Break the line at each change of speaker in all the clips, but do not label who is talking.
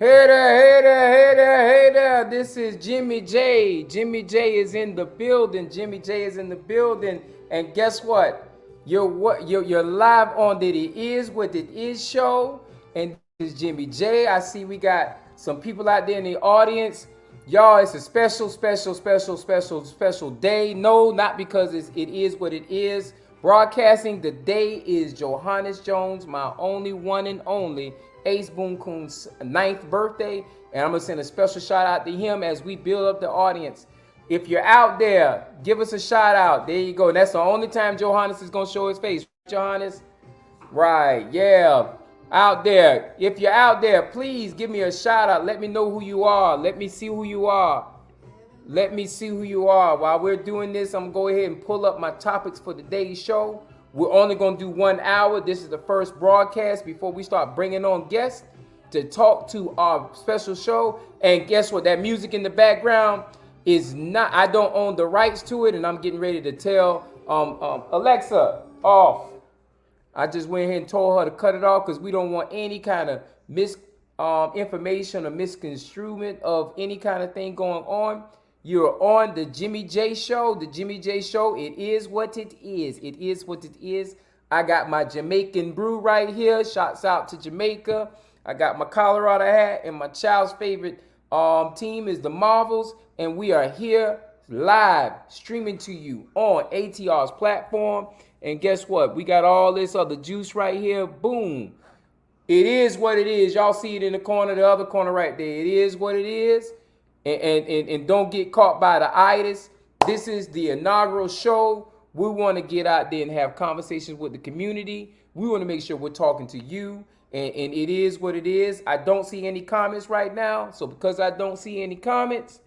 Hey there, hey there, hey there, hey there. This is Jimmy J. Jimmy J is in the building. Jimmy J is in the building. And guess what? You're live on the It Is What It Is show. And this is Jimmy J. I see we got some people out there in the audience. Y'all, it's a special day. No, not because it is what it is. Broadcasting the day is Johannes Jones, my only one and only Ace Boom Coon's 9th birthday. And I'm going to send a special shout out to him as we build up the audience. If you're out there, give us a shout out. There you go. And that's the only time Johannes is going to show his face. Johannes? Right, yeah. Out there. If you're out there, please give me a shout out. Let me know who you are. Let me see who you are. Let me see who you are. While we're doing this, I'm going to go ahead and pull up my topics for today's show. We're only going to do 1 hour. This is the first broadcast before we start bringing on guests to talk to our special show. And guess what? That music in the background is not, I don't own the rights to it, and I'm getting ready to tell Alexa, off. I just went ahead and told her to cut it off because we don't want any kind of information or misconstruement of any kind of thing going on. You're on the Jimmy J Show. The Jimmy J Show, it is what it is. It is what it is. I got my Jamaican brew right here. Shouts out to Jamaica. I got my Colorado hat, and my child's favorite team is the Marvels. And we are here live streaming to you on ATR's platform. And guess what? We got all this other juice right here. Boom. It is what it is. Y'all see it in the corner, the other corner right there. It is what it is. And don't get caught by the itis. This is the inaugural show. We want to get out there and have conversations with the community. We want to make sure we're talking to you. And it is what it is. I don't see any comments right now. So because I don't see any comments,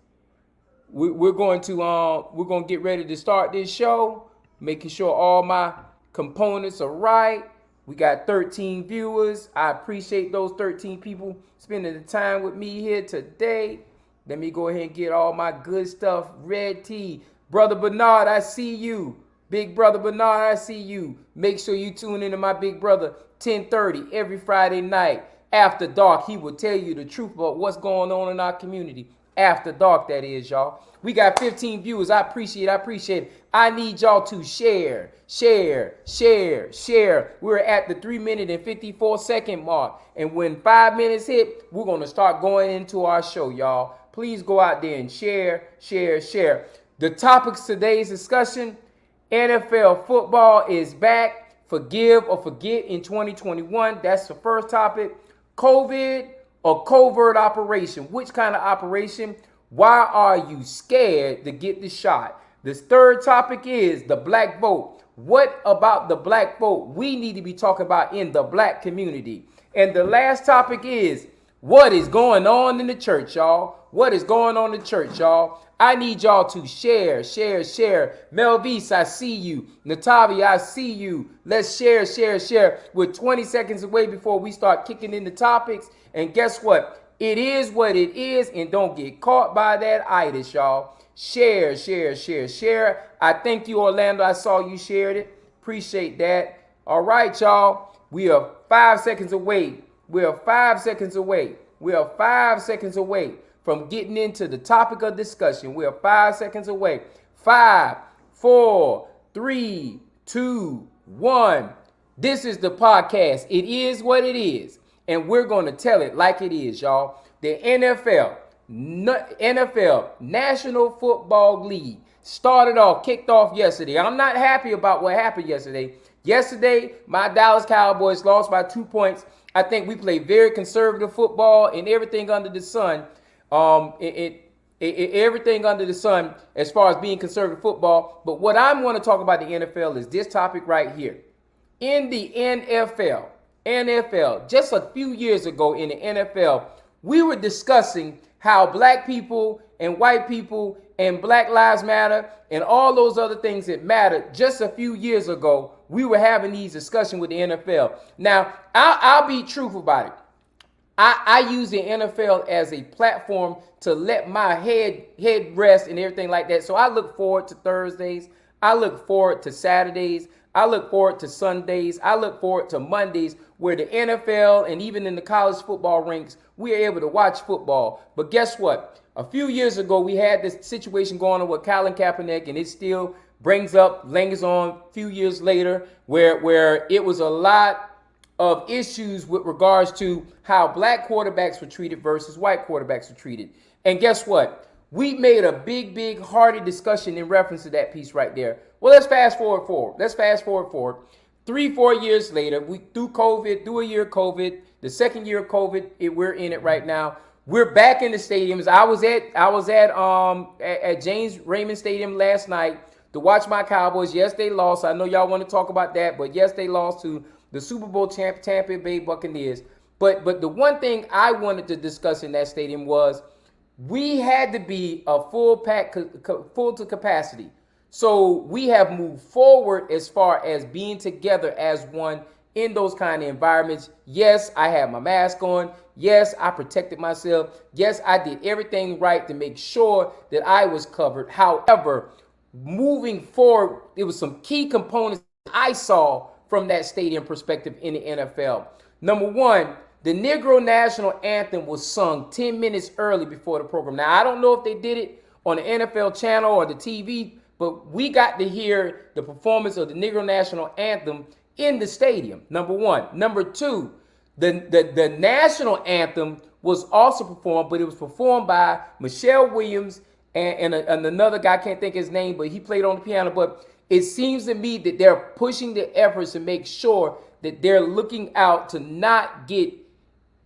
we're going to get ready to start this show. Making sure all my components are right. We got 13 viewers. I appreciate those 13 people spending the time with me here today. Let me go ahead and get all my good stuff. Red tea. Brother Bernard, I see you. Big Brother Bernard, I see you. Make sure you tune into my big brother 10:30 every Friday night. After dark, he will tell you the truth about what's going on in our community. After dark, that is, y'all. We got 15 viewers. I appreciate it. I need y'all to share. We're at the 3-minute and 54-second mark. And when 5 minutes hit, we're going to start going into our show, y'all. Please go out there and share. The topics today's discussion, NFL football is back. Forgive or forget in 2021. That's the first topic. COVID or covert operation. Which kind of operation? Why are you scared to get the shot? This third topic is the black vote. What about the black vote we need to be talking about in the black community? And the last topic is what is going on in the church, y'all? What is going on in the church, y'all? I need y'all to share. Melvis, I see you. Natavi, I see you. Let's share. We're 20 seconds away before we start kicking in the topics. And guess what? It is what it is, and don't get caught by that itis, y'all. Share. I thank you, Orlando. I saw you shared it. Appreciate that. All right, y'all. We are 5 seconds away. We are 5 seconds away from getting into the topic of discussion. We are 5 seconds away. 5, 4, 3, 2, 1. This is the podcast. It is what it is. And we're going to tell it like it is, y'all. The NFL, National Football League, kicked off yesterday. I'm not happy about what happened yesterday. Yesterday, my Dallas Cowboys lost by 2 points. I think we played very conservative football and everything under the sun. Everything under the sun as far as being conservative football. But what I'm going to talk about the NFL is this topic right here. In the NFL, just a few years ago in the NFL, we were discussing how black people and white people and Black Lives Matter and all those other things that mattered just a few years ago. We were having these discussions with the NFL. Now, I'll be truthful about it. I use the NFL as a platform to let my head rest and everything like that. So I look forward to Thursdays. I look forward to Saturdays. I look forward to Sundays. I look forward to Mondays where the NFL and even in the college football ranks, we are able to watch football. But guess what? A few years ago, we had this situation going on with Colin Kaepernick, and it still lingers on a few years later, where it was a lot of issues with regards to how black quarterbacks were treated versus white quarterbacks were treated. And guess what? We made a big, hearty discussion in reference to that piece right there. Well, let's fast forward. Let's fast forward. 3-4 years later, we through a year of COVID, the second year of COVID, we're in it right now. We're back in the stadiums. I was at James Raymond Stadium last night to watch my Cowboys. Yes, they lost. I know y'all want to talk about that, but yes, they lost to the Super Bowl champ Tampa Bay Buccaneers. But the one thing I wanted to discuss in that stadium was we had to be a full to capacity. So we have moved forward as far as being together as one in those kind of environments. Yes, I had my mask on. Yes, I protected myself. Yes, I did everything right to make sure that I was covered. However, moving forward, there was some key components I saw from that stadium perspective in the NFL. Number one, the Negro National Anthem was sung 10 minutes early before the program. Now, I don't know if they did it on the NFL channel or the TV, but we got to hear the performance of the Negro National Anthem in the stadium, number one. Number two, the national anthem was also performed, but it was performed by Michelle Williams and another guy, I can't think his name, but he played on the piano. But it seems to me that they're pushing the efforts to make sure that they're looking out to not get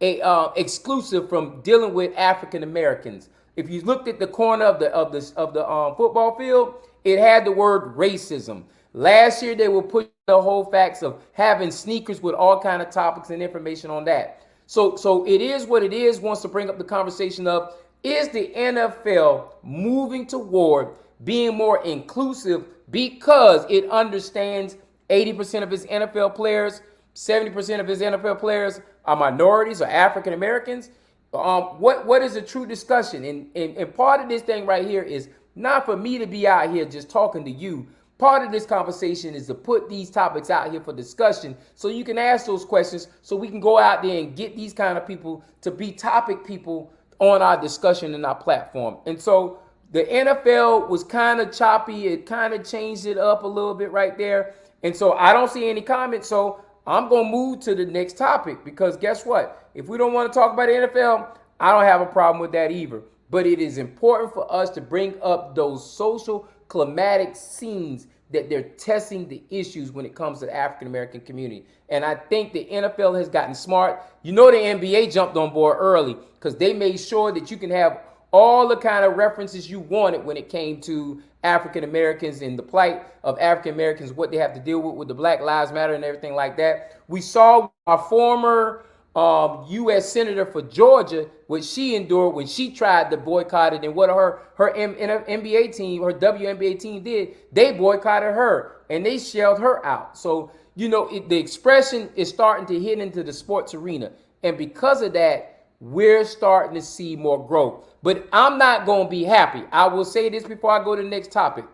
exclusive from dealing with African Americans. If you looked at the corner of the football field, it had the word racism. Last year, they were pushing the whole facts of having sneakers with all kind of topics and information on that. So it is what it is. Wants to bring up the conversation of, is the NFL moving toward being more inclusive because it understands 80% of its NFL players, 70% of his NFL players are minorities or African Americans? What is a true discussion? And part of this thing right here is not for me to be out here just talking to you. Part of this conversation is to put these topics out here for discussion so you can ask those questions so we can go out there and get these kind of people to be topic people on our discussion and our platform. And so the NFL was kind of choppy. It kind of changed it up a little bit right there. And so I don't see any comments. So I'm going to move to the next topic because guess what? If we don't want to talk about the NFL, I don't have a problem with that either. But it is important for us to bring up those social climatic scenes that they're testing the issues when it comes to the African American community. And I think the NFL has gotten smart. You know, the NBA jumped on board early because they made sure that you can have all the kind of references you wanted when it came to African Americans and the plight of African Americans, what they have to deal with the Black Lives Matter and everything like that. We saw our former U.S. Senator for Georgia, what she endured when she tried to boycott it, and what her NBA team, her WNBA team did, they boycotted her and they shelled her out. So, you know, the expression is starting to hit into the sports arena. And because of that, we're starting to see more growth. But I'm not going to be happy. I will say this before I go to the next topic.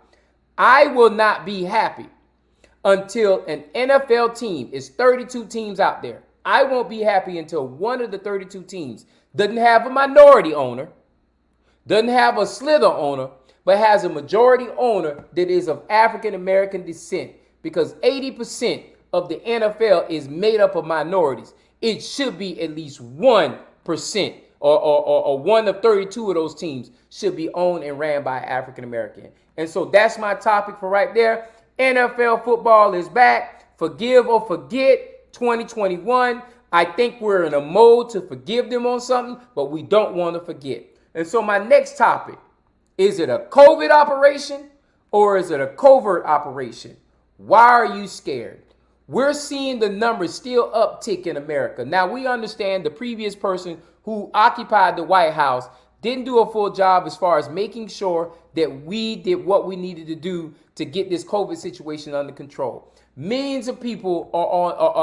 I will not be happy until an NFL team, is 32 teams out there. I won't be happy until one of the 32 teams doesn't have a minority owner, doesn't have a slither owner, but has a majority owner that is of African American descent. Because 80% of the NFL is made up of minorities. It should be at least 1% or one of 32 of those teams should be owned and ran by African American. And so that's my topic for right there. NFL football is back. Forgive or forget 2021. I think we're in a mode to forgive them on something, but we don't want to forget. And so my next topic, is it a COVID operation or is it a covert operation? Why are you scared? We're seeing the numbers still uptick in America. Now, we understand the previous person who occupied the White House didn't do a full job as far as making sure that we did what we needed to do to get this COVID situation under control. Millions of people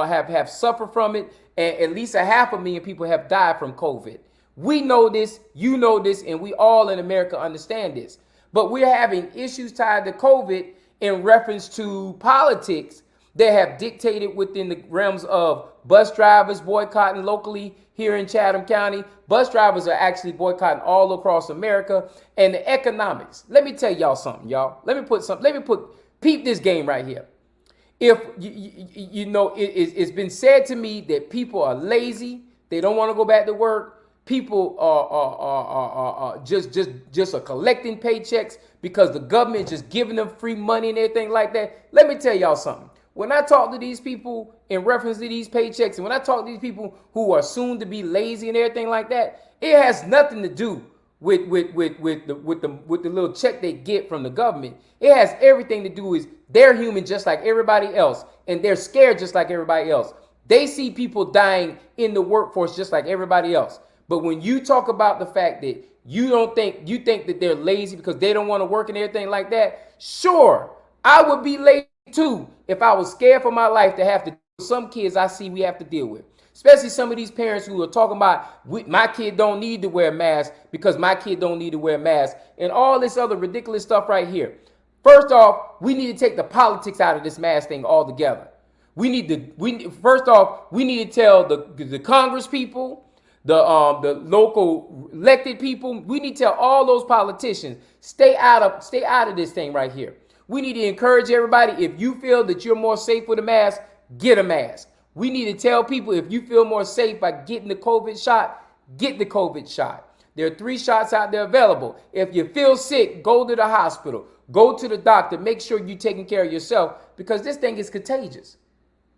have suffered from it, and at least 500,000 people have died from COVID. We know this, you know this, and we all in America understand this. But we're having issues tied to COVID, in reference to politics that have dictated within the realms of bus drivers boycotting locally here in Chatham County. Bus drivers are actually boycotting all across America. And the economics. Let me tell y'all something, y'all. Peep this game right here. If it's been said to me that people are lazy, they don't want to go back to work. People are just are collecting paychecks because the government just giving them free money and everything like that. Let me tell y'all something. When I talk to these people in reference to these paychecks, and when I talk to these people who are soon to be lazy and everything like that, it has nothing to do with the little check they get from the government. It has everything to do with they're human just like everybody else, and they're scared just like everybody else. They see people dying in the workforce just like everybody else. But when you talk about the fact that you think that they're lazy because they don't want to work and everything like that, sure, I would be lazy too if I was scared for my life to have to deal with some kids I see we have to deal with. Especially some of these parents who are talking about my kid don't need to wear a mask because my kid don't need to wear a mask and all this other ridiculous stuff right here. First off, we need to take the politics out of this mask thing altogether. We need to tell the Congress people, the local elected people, we need to tell all those politicians, stay out of this thing right here. We need to encourage everybody, if you feel that you're more safe with a mask, get a mask. We need to tell people, if you feel more safe by getting the COVID shot, get the COVID shot. There are 3 shots out there available. If you feel sick, go to the hospital. Go to the doctor. Make sure you're taking care of yourself because this thing is contagious.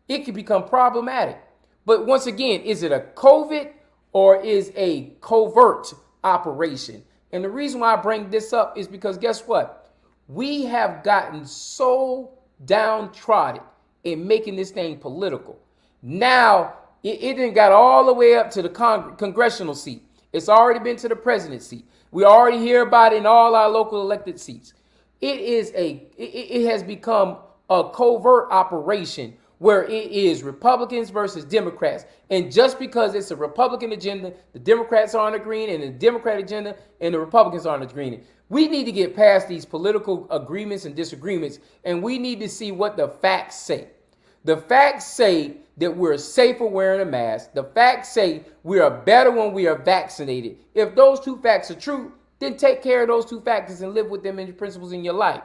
It can become problematic. But once again, is it a COVID or is a covert operation? And the reason why I bring this up is because guess what? We have gotten so downtrodden in making this thing political. Now, it done got all the way up to the congressional seat. It's already been to the president's seat. We already hear about it in all our local elected seats. It has become a covert operation where it is Republicans versus Democrats. And just because it's a Republican agenda, the Democrats are on the green, and the Democrat agenda and the Republicans are on the green. We need to get past these political agreements and disagreements, and we need to see what the facts say. The facts say that we're safer wearing a mask. The facts say we are better when we are vaccinated. If those 2 facts are true, then take care of those 2 factors and live with them in your principles in your life.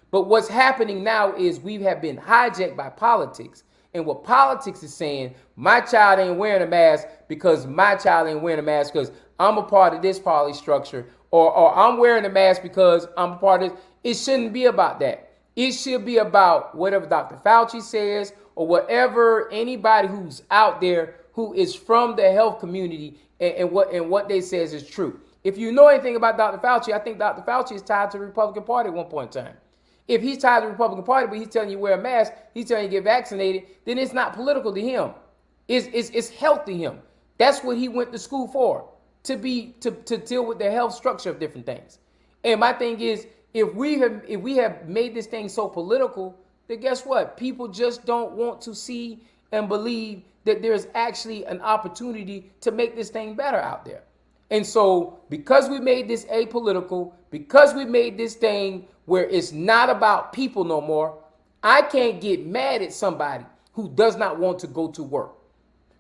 But what's happening now is we have been hijacked by politics. And what politics is saying, my child ain't wearing a mask because my child ain't wearing a mask because I'm a part of this party structure, or I'm wearing a mask because I'm a part of this. It shouldn't be about that. It should be about whatever Dr. Fauci says or whatever anybody who's out there who is from the health community and what they says is true. If you know anything about Dr. Fauci, I think Dr. Fauci is tied to the Republican Party at one point in time. If he's tied to the Republican Party, but he's telling you wear a mask, he's telling you get vaccinated, then it's not political to him. It's health to him. That's what he went to school for, to deal with the health structure of different things. And my thing is, if we have made this thing so political, then guess what? People just don't want to see and believe that there's actually an opportunity to make this thing better out there. And so because we made this apolitical, because we made this thing where it's not about people no more, I can't get mad at somebody who does not want to go to work.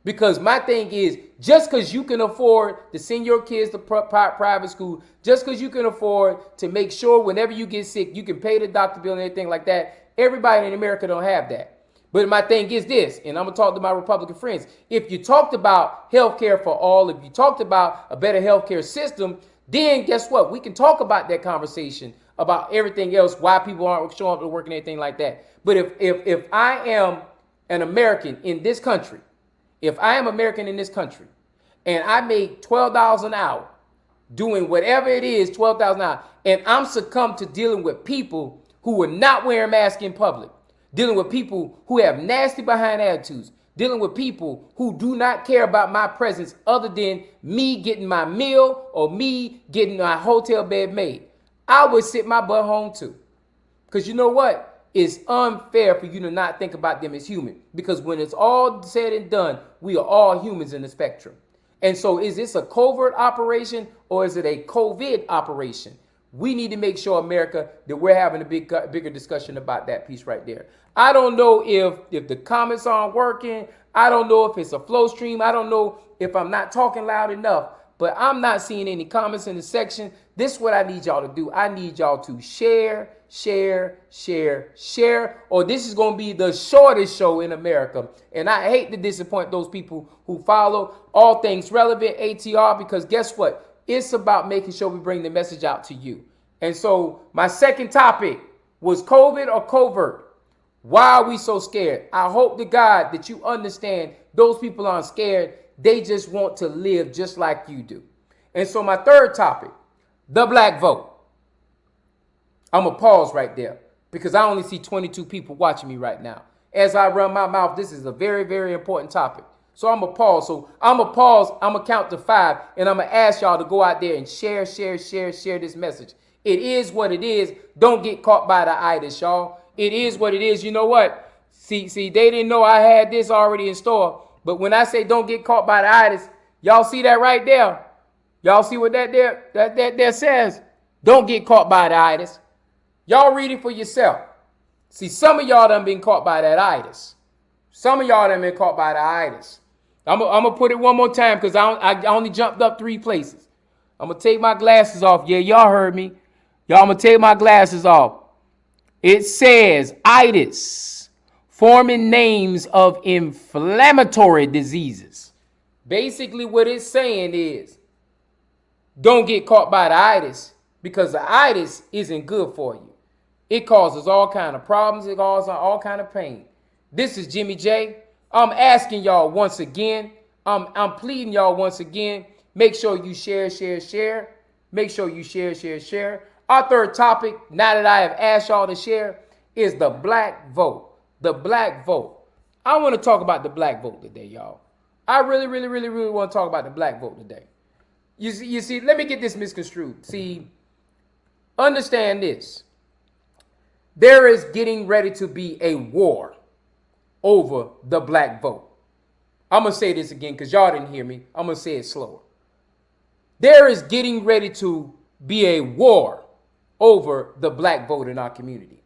Because my thing is, just because you can afford to send your kids to private school, just because you can afford to make sure whenever you get sick, you can pay the doctor bill and everything like that, everybody in America don't have that. But my thing is this, and I'm going to talk to my Republican friends. If you talked about health care for all, if you talked about a better health care system, then guess what? We can talk about that conversation about everything else, why people aren't showing up to work and everything like that. But if I am an American in this country, if I am American in this country and I make $12 an hour doing whatever it is, $12,000 an hour, and I'm succumbed to dealing with people who are not wearing masks in public, dealing with people who have nasty behind attitudes, dealing with people who do not care about my presence other than me getting my meal or me getting my hotel bed made, I would sit my butt home too. Because you know what? It's unfair for you to not think about them as human. Because when it's all said and done, we are all humans in the spectrum. And so is this a covert operation or is it a COVID operation? We need to make sure, America, that we're having a bigger discussion about that piece right there. I don't know if the comments aren't working. I don't know if it's a flow stream. I don't know if I'm not talking loud enough, but I'm not seeing any comments in the section. This is what I need y'all to do. I need y'all to share, or this is going to be the shortest show in America. And I hate to disappoint those people who follow All Things Relevant, ATR, because guess what? It's about making sure we bring the message out to you. And so my second topic was COVID or covert. Why are we so scared? I hope to God that you understand those people aren't scared. They just want to live just like you do. And so my third topic, the black vote. I'm going to pause right there because I only see 22 people watching me right now. As I run my mouth, this is a very, very important topic. So I'm going to pause. I'm going to count to 5, and I'm going to ask y'all to go out there and share this message. It is what it is. Don't get caught by the itis, y'all. It is what it is. You know what? See, they didn't know I had this already in store. But when I say don't get caught by the itis, y'all see that right there? Y'all see what that there says? Don't get caught by the itis. Y'all read it for yourself. See, some of y'all done been caught by that itis. Some of y'all done been caught by the itis. I'm going to put it one more time because I only jumped up 3 places. I'm going to take my glasses off. Yeah, y'all heard me. Y'all, I'm going to take my glasses off. It says itis, forming names of inflammatory diseases. Basically what it's saying is don't get caught by the itis because the itis isn't good for you. It causes all kind of problems. It causes all kind of pain. This is Jimmy J. I'm asking y'all once again. I'm pleading y'all once again. Make sure you share. Make sure you share. Our third topic, now that I have asked y'all to share, is the black vote. The black vote. I want to talk about the black vote today, y'all. I really want to talk about the black vote today. You see, let me get this misconstrued. See, understand this. There is getting ready to be a war over the black vote. I'm going to say this again because y'all didn't hear me. I'm going to say it slower. There is getting ready to be a war over the black vote in our community.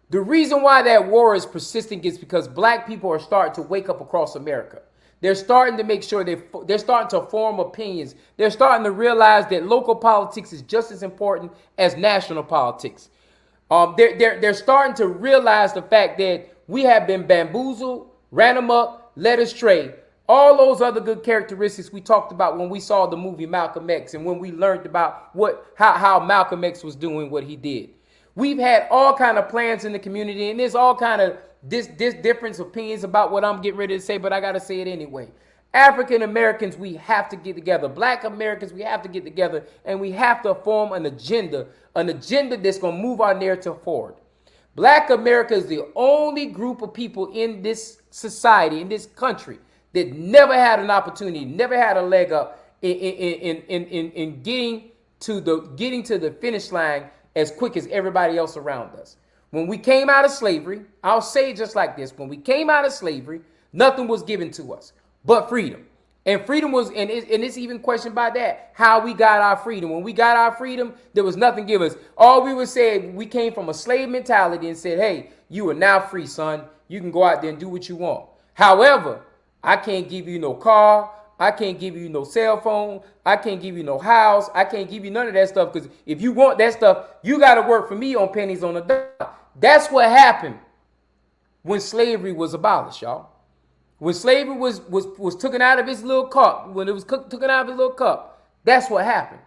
The reason why that war is persisting is because black people are starting to wake up across America. They're starting to make sure they're starting to form opinions. They're starting to realize that local politics is just as important as national politics. They're starting to realize the fact that we have been bamboozled, ran amok, led astray. All those other good characteristics we talked about when we saw the movie Malcolm X and when we learned about how Malcolm X was doing what he did. We've had all kind of plans in the community, and there's all kind of this different opinions about what I'm getting ready to say, but I got to say it anyway. African Americans, we have to get together. Black Americans, we have to get together, and we have to form an agenda that's going to move our narrative forward. Black America is the only group of people in this society, in this country, that never had an opportunity, never had a leg up in getting to the finish line as quick as everybody else around us. When we came out of slavery, I'll say it just like this. When we came out of slavery, nothing was given to us but freedom. And freedom was, and it's even questioned by that, how we got our freedom. When we got our freedom, there was nothing given us. All we would say, we came from a slave mentality and said, hey, you are now free, son. You can go out there and do what you want. However, I can't give you no car. I can't give you no cell phone. I can't give you no house. I can't give you none of that stuff because if you want that stuff, you got to work for me on pennies on the dollar. That's what happened when slavery was abolished, y'all. When slavery was taken out of its little cup, when it was taken out of its little cup, that's what happened.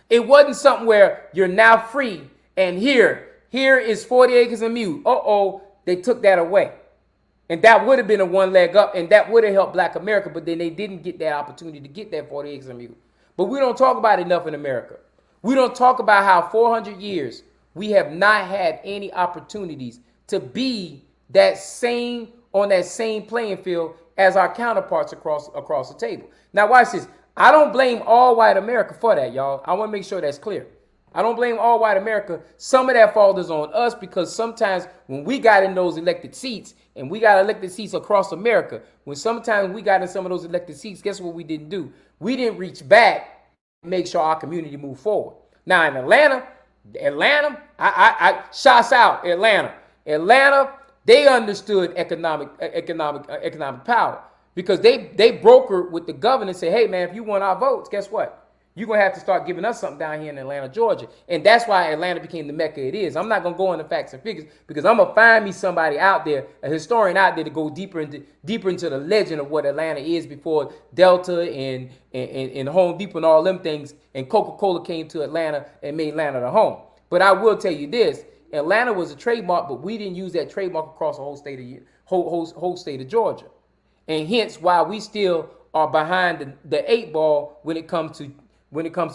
It wasn't something where you're now free and here is 40 acres of mule. They took that away. And that would have been a one leg up, and that would have helped Black America, but then they didn't get that opportunity to get that 40 acres of mule. But we don't talk about it enough in America. We don't talk about how 400 years we have not had any opportunities to be on that same playing field as our counterparts across the table. Now watch this. I don't blame all white America for that, y'all. I want to make sure that's clear. I don't blame all white America. Some of that fault is on us because sometimes when we got in those elected seats, and we got elected seats across America, when sometimes we got in some of those elected seats, guess what we didn't do? We didn't reach back and make sure our community moved forward. Now in Atlanta, Atlanta, I shots out Atlanta. Atlanta, they understood economic power because they brokered with the governor and said, hey man, if you want our votes, guess what? You're gonna have to start giving us something down here in Atlanta, Georgia. And that's why Atlanta became the Mecca it is. I'm not gonna go into facts and figures because I'm gonna find me somebody out there, a historian out there, to go deeper into the legend of what Atlanta is before Delta and Home Depot and all them things and Coca-Cola came to Atlanta and made Atlanta the home. But I will tell you this: Atlanta was a trademark, but we didn't use that trademark across the whole state of Georgia, and hence why we still are behind the eight ball when it comes to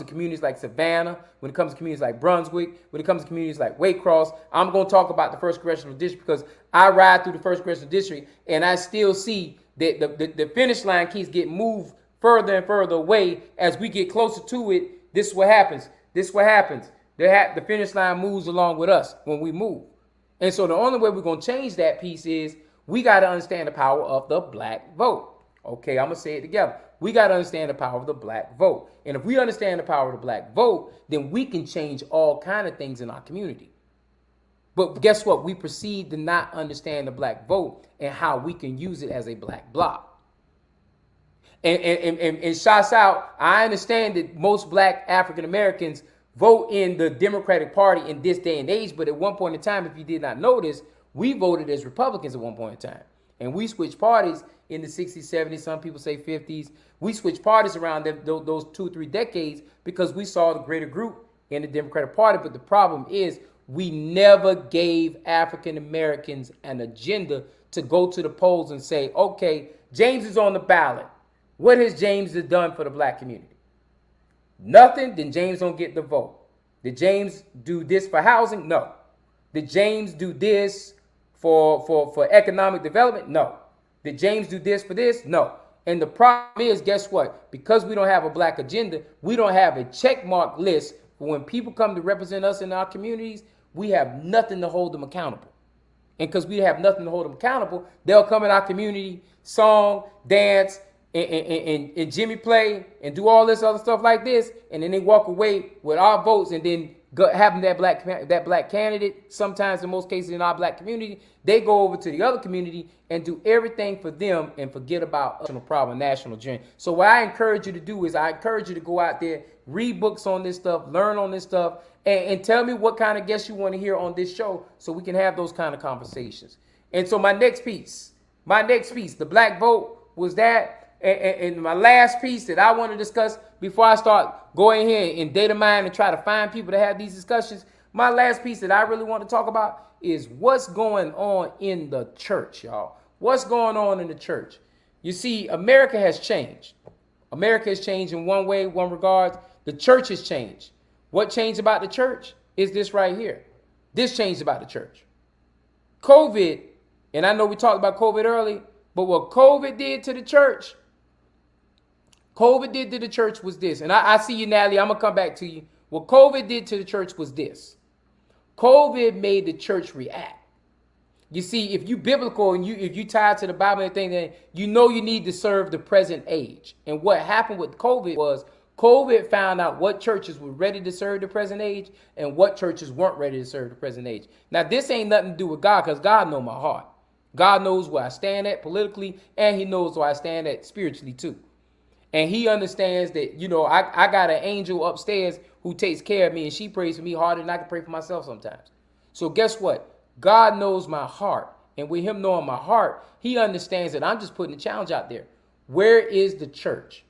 communities like Savannah, when it comes to communities like Brunswick, when it comes to communities like Waycross. I'm going to talk about the first congressional district because I ride through the first congressional district and I still see that the finish line keeps getting moved further and further away as we get closer to it. This is what happens. The finish line moves along with us when we move. And so the only way we're going to change that piece is we got to understand the power of the black vote. Okay, I'm going to say it together. We got to understand the power of the black vote. And if we understand the power of the black vote, then we can change all kind of things in our community. But guess what? We proceed to not understand the black vote and how we can use it as a black bloc. And shots out, I understand that most black African Americans vote in the Democratic Party in this day and age, but at one point in time, if you did not notice, we voted as Republicans at one point in time. And we switched parties in the 60s, 70s, some people say 50s. We switched parties around those 2 or 3 decades because we saw the greater group in the Democratic Party. But the problem is we never gave African Americans an agenda to go to the polls and say, okay, James is on the ballot. What has James done for the black community? Nothing, then James don't get the vote. Did James do this for housing? No. Did James do this for economic development? No. Did James do this for this? No. And the problem is, guess what? Because we don't have a black agenda, we don't have a check mark list for when people come to represent us in our communities, we have nothing to hold them accountable. And because we have nothing to hold them accountable, they'll come in our community, song, dance, and Jimmy play and do all this other stuff like this, and then they walk away with our votes, and then having that black candidate, sometimes in most cases in our black community, they go over to the other community and do everything for them and forget about national problem, national journey. So what I encourage you to do is I encourage you to go out there, read books on this stuff, learn on this stuff, and tell me what kind of guests you want to hear on this show so we can have those kind of conversations. And so my next piece, the black vote was that. And my last piece that I want to discuss before I start going here and data mine and try to find people to have these discussions, my last piece that I really want to talk about is what's going on in the church, y'all. What's going on in the church? You see, America has changed. America has changed in one way, one regard. The church has changed. What changed about the church is this right here. This changed about the church. COVID, and I know we talked about COVID early, but what COVID did to the church, was this. And I see you, Natalie. I'm going to come back to you. What COVID did to the church was this. COVID made the church react. You see, if you biblical and if you tied to the Bible and everything, then you know you need to serve the present age. And what happened with COVID was COVID found out what churches were ready to serve the present age and what churches weren't ready to serve the present age. Now, this ain't nothing to do with God because God knows my heart. God knows where I stand at politically, and he knows where I stand at spiritually too. And he understands that, I got an angel upstairs who takes care of me, and she prays for me harder than I can pray for myself sometimes. So guess what? God knows my heart. And with him knowing my heart, he understands that I'm just putting a challenge out there. Where is the church?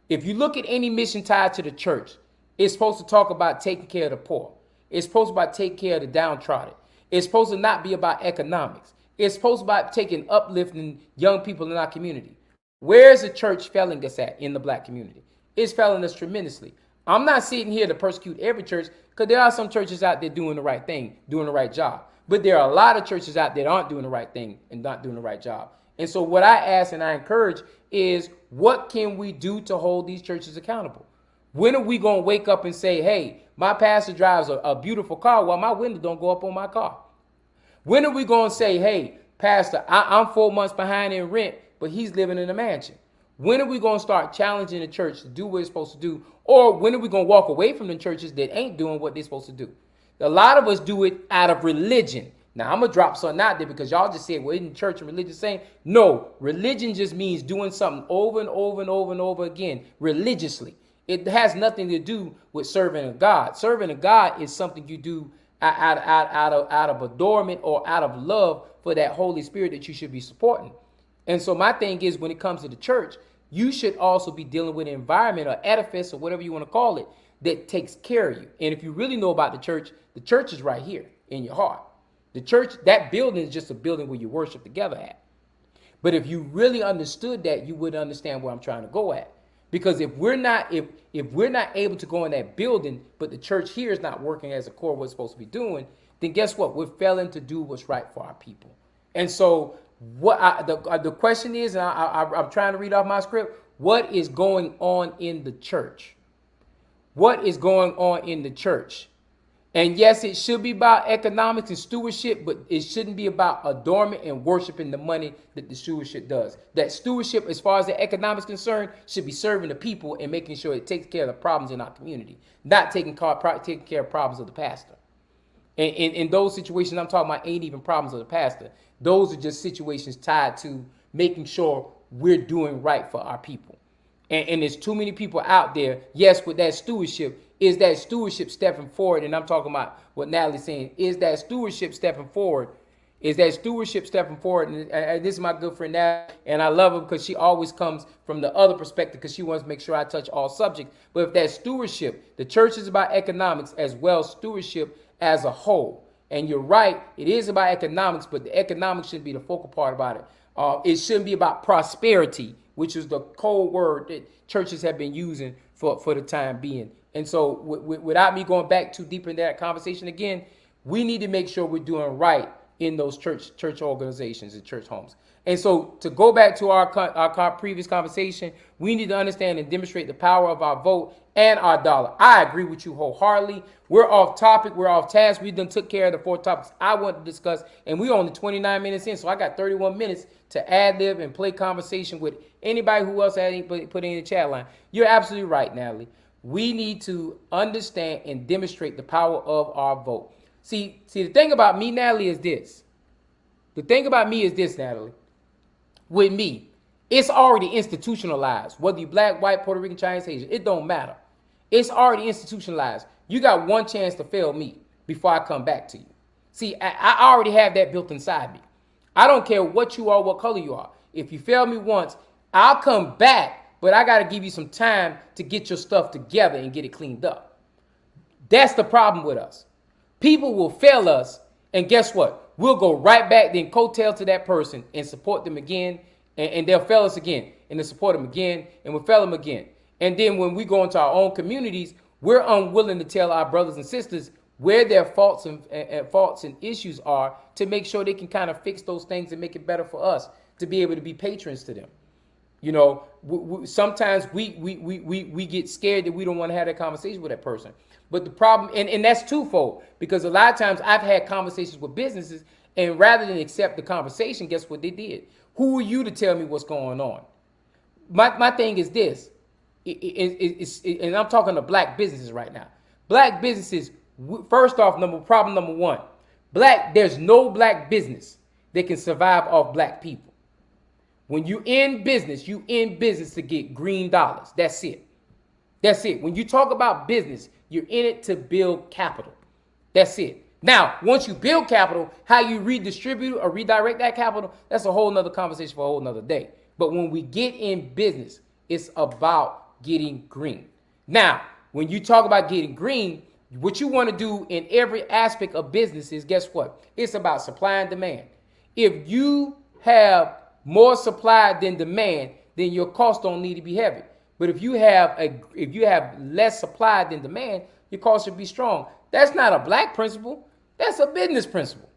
If you look at any mission tied to the church, it's supposed to talk about taking care of the poor. It's supposed to be about taking care of the downtrodden. It's supposed to not be about economics. It's supposed to be about uplifting young people in our community. Where is the church failing us at in the black community? It's failing us tremendously. I'm not sitting here to persecute every church because there are some churches out there doing the right thing, doing the right job. But there are a lot of churches out there that aren't doing the right thing and not doing the right job. And so what I ask and I encourage is, what can we do to hold these churches accountable? When are we going to wake up and say, hey, my pastor drives a beautiful car while my window don't go up on my car? When are we going to say, hey, pastor, I'm 4 months behind in rent, but he's living in a mansion? When are we going to start challenging the church to do what it's supposed to do? Or when are we going to walk away from the churches that ain't doing what they're supposed to do? A lot of us do it out of religion. Now, I'm going to drop something out there because y'all just said, well, isn't church and religion the same? No, religion just means doing something over and over and over and over again religiously. It has nothing to do with serving a God. Serving a God is something you do out of adornment or out of love for that Holy Spirit that you should be supporting. And so my thing is, when it comes to the church, you should also be dealing with an environment or edifice or whatever you want to call it that takes care of you. And if you really know about the church is right here in your heart. The church, that building is just a building where you worship together at. But if you really understood that, you would understand where I'm trying to go at. Because if we're not able to go in that building, but the church here is not working as a core of what's supposed to be doing, then guess what? We're failing to do what's right for our people. And so the question is, and I'm trying to read off my script, what is going on in the church? What is going on in the church? And yes, it should be about economics and stewardship, but it shouldn't be about adornment and worshiping the money that the stewardship does. That stewardship, as far as the economics concerned, should be serving the people and making sure it takes care of the problems in our community, not taking care of problems of the pastor. And in those situations I'm talking about ain't even problems of the pastor. Those are just situations tied to making sure we're doing right for our people. And there's too many people out there, yes, with that stewardship. Is that stewardship stepping forward? And I'm talking about what Natalie's saying. Is that stewardship stepping forward? Is that stewardship stepping forward? And this is my good friend Natalie, and I love her because she always comes from the other perspective because she wants to make sure I touch all subjects. But if that stewardship, the church is about economics as well as stewardship as a whole. And you're right, it is about economics, but the economics shouldn't be the focal part about it. It shouldn't be about prosperity, which is the code word that churches have been using for the time being. And so without me going back too deep into that conversation again, we need to make sure we're doing right in those church organizations and church homes. And so to go back to our previous conversation, we need to understand and demonstrate the power of our vote and our dollar. I agree with you wholeheartedly. We're off topic. We're off task. We done took care of the 4 topics I want to discuss, and we only 29 minutes in, so I got 31 minutes to ad-lib and play conversation with anybody who else had put in the chat line. You're absolutely right, Natalie. We need to understand and demonstrate the power of our vote. See, the thing about me, Natalie, is this. The thing about me is this, Natalie. With me, it's already institutionalized. Whether you black, white, Puerto Rican, Chinese, Asian, it don't matter. It's already institutionalized. You got one chance to fail me before I come back to you. See, I already have that built inside me. I don't care what you are, what color you are. If you fail me once, I'll come back, but I got to give you some time to get your stuff together and get it cleaned up. That's the problem with us. People will fail us, and guess what? We'll go right back, then coattail to that person and support them again, and they'll fail us again, and then support them again, and we'll fail them again. And then when we go into our own communities, we're unwilling to tell our brothers and sisters where their faults and issues are to make sure they can kind of fix those things and make it better for us to be able to be patrons to them. You know, sometimes we get scared that we don't want to have that conversation with that person. But the problem, and that's twofold, because a lot of times I've had conversations with businesses, and rather than accept the conversation, guess what they did? Who are you to tell me what's going on? My thing is this, and I'm talking to black businesses right now. Black businesses, first off, problem number one, there's no black business that can survive off black people. When you in business to get green dollars. That's it. That's it. When you talk about business, you're in it to build capital. That's it. Now, once you build capital, how you redistribute or redirect that capital, that's a whole nother conversation for a whole nother day. But when we get in business, it's about getting green. Now, when you talk about getting green, what you want to do in every aspect of business is, guess what? It's about supply and demand. If you have more supply than demand, then your costs don't need to be heavy. But if you have less supply than demand, your costs should be strong. That's not a black principle. That's a business principle.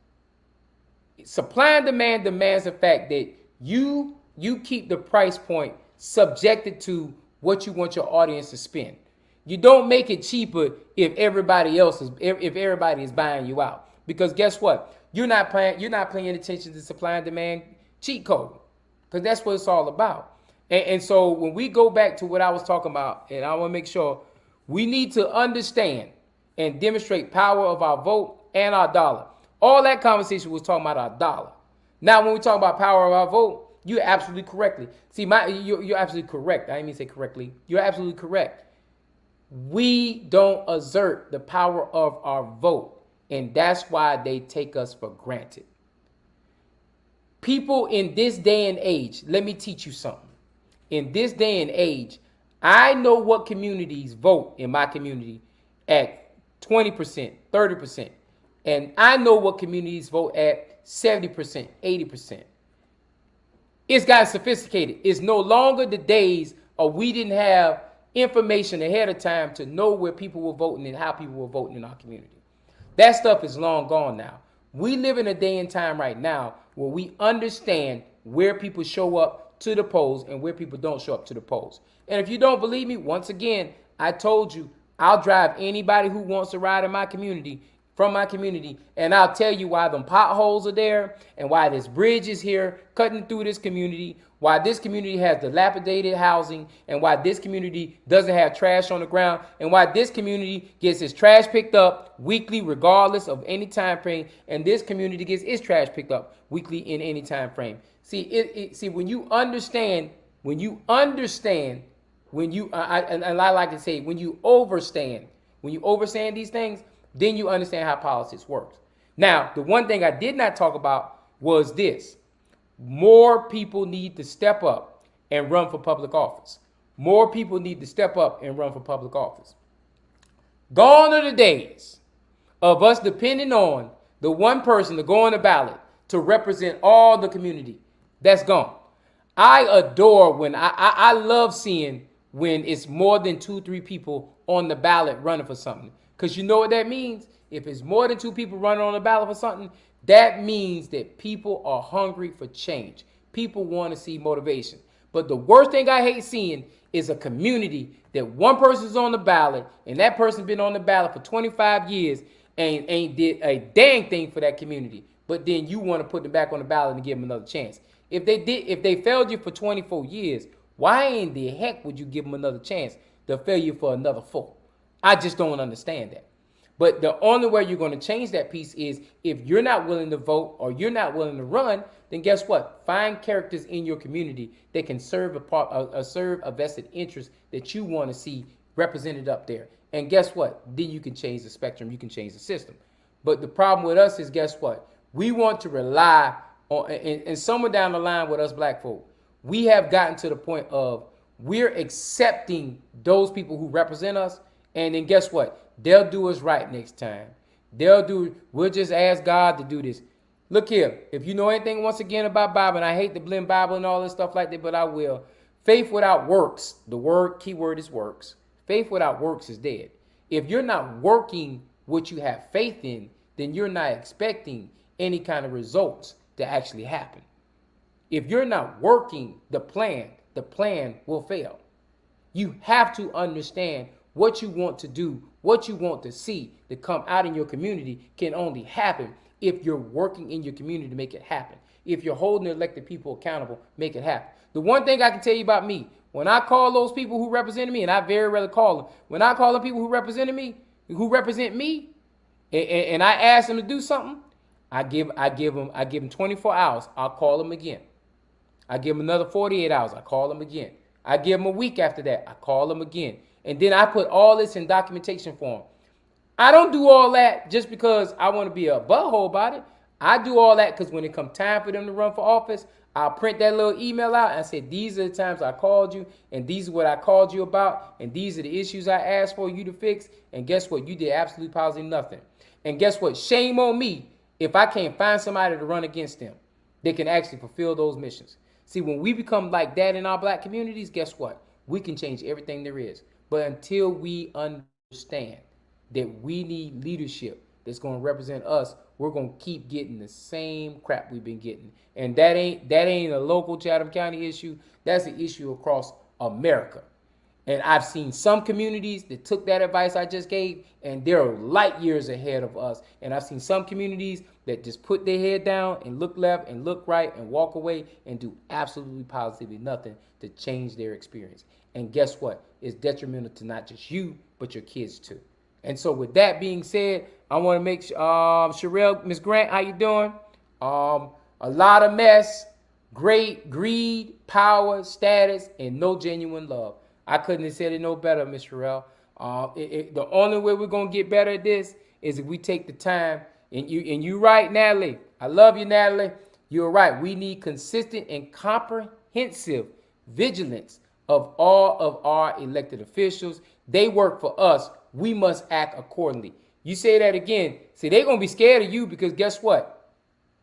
Supply and demand demands the fact that you keep the price point subjected to what you want your audience to spend. You don't make it cheaper if everybody is buying you out. Because guess what? You're not paying attention to supply and demand cheat code. Because that's what it's all about. And so when we go back to what I was talking about, and I want to make sure we need to understand and demonstrate power of our vote and our dollar. All that conversation was talking about our dollar. Now, when we talk about power of our vote, you're absolutely correctly. See, you're absolutely correct. I didn't mean to say correctly. You're absolutely correct. We don't exert the power of our vote, and that's why they take us for granted. People in this day and age, let me teach you something. In this day and age, I know what communities vote in my community at 20%, 30%. And I know what communities vote at 70%, 80%. It's gotten sophisticated. It's no longer the days of we didn't have information ahead of time to know where people were voting and how people were voting in our community. That stuff is long gone now. We live in a day and time right now where we understand where people show up to the polls and where people don't show up to the polls. And if you don't believe me, once again, I told you, I'll drive anybody who wants to ride in my community from my community, and I'll tell you why them potholes are there and why this bridge is here cutting through this community, why this community has dilapidated housing, and why this community doesn't have trash on the ground, and why this community gets its trash picked up weekly regardless of any time frame, and this community gets its trash picked up weekly in any time frame. See, when you understand, and I like to say, when you overstand these things, then you understand how politics works. Now, the one thing I did not talk about was this. More people need to step up and run for public office. More people need to step up and run for public office. Gone are the days of us depending on the one person to go on the ballot to represent all the community. That's gone. I adore when I love seeing when it's more than 2-3 people on the ballot running for something. Because you know what that means? If it's more than 2 people running on the ballot for something, that means that people are hungry for change. People want to see motivation. But the worst thing I hate seeing is a community that one person's on the ballot and that person's been on the ballot for 25 years and ain't did a dang thing for that community. But then you want to put them back on the ballot and give them another chance. If they failed you for 24 years, why in the heck would you give them another chance to fail you for another 4? I just don't understand that. But the only way you're going to change that piece is if you're not willing to vote or you're not willing to run, then guess what? Find characters in your community that can serve a vested interest that you want to see represented up there. And guess what? Then you can change the spectrum. You can change the system. But the problem with us is, guess what? We want to rely on, and somewhere down the line with us black folk, we have gotten to the point of we're accepting those people who represent us. And then guess what? They'll do us right next time. We'll just ask God to do this. Look here, if you know anything once again about Bible, and I hate to blend Bible and all this stuff like that, but I will. Faith without works, key word is works. Faith without works is dead. If you're not working what you have faith in, then you're not expecting any kind of results to actually happen. If you're not working the plan will fail. You have to understand what you want to do, what you want to see to come out in your community can only happen if you're working in your community to make it happen. If you're holding elected people accountable, make it happen. The one thing I can tell you about me, when I call those people who represented me, and I very rarely call them, when I call the people who represent me, and I ask them to do something, I give them 24 hours. I'll call them again. I give them another 48 hours. I call them again. I give them a week after that. I call them again. And then I put all this in documentation form. I don't do all that just because I want to be a butthole about it. I do all that because when it comes time for them to run for office, I'll print that little email out and say, these are the times I called you, and these are what I called you about, and these are the issues I asked for you to fix. And guess what? You did absolutely positively nothing. And guess what? Shame on me if I can't find somebody to run against them that can actually fulfill those missions. See, when we become like that in our black communities, guess what? We can change everything there is. But until we understand that we need leadership that's going to represent us, we're going to keep getting the same crap we've been getting. And that ain't a local Chatham County issue. That's an issue across America. And I've seen some communities that took that advice I just gave, and they're light years ahead of us. And I've seen some communities that just put their head down and look left and look right and walk away and do absolutely positively nothing to change their experience. And guess what? It's detrimental to not just you, but your kids too. And so with that being said, I want to make sure, Sherelle, Miss Grant, how you doing? A lot of mess, great greed, power, status, and no genuine love. I couldn't have said it no better, Miss Sherelle. The only way we're gonna get better at this is if we take the time. And you right, Natalie. I love you, Natalie. You're right. We need consistent and comprehensive vigilance of all of our elected officials. They work for us. We must act accordingly. You say that again. See, they're gonna be scared of you because guess what?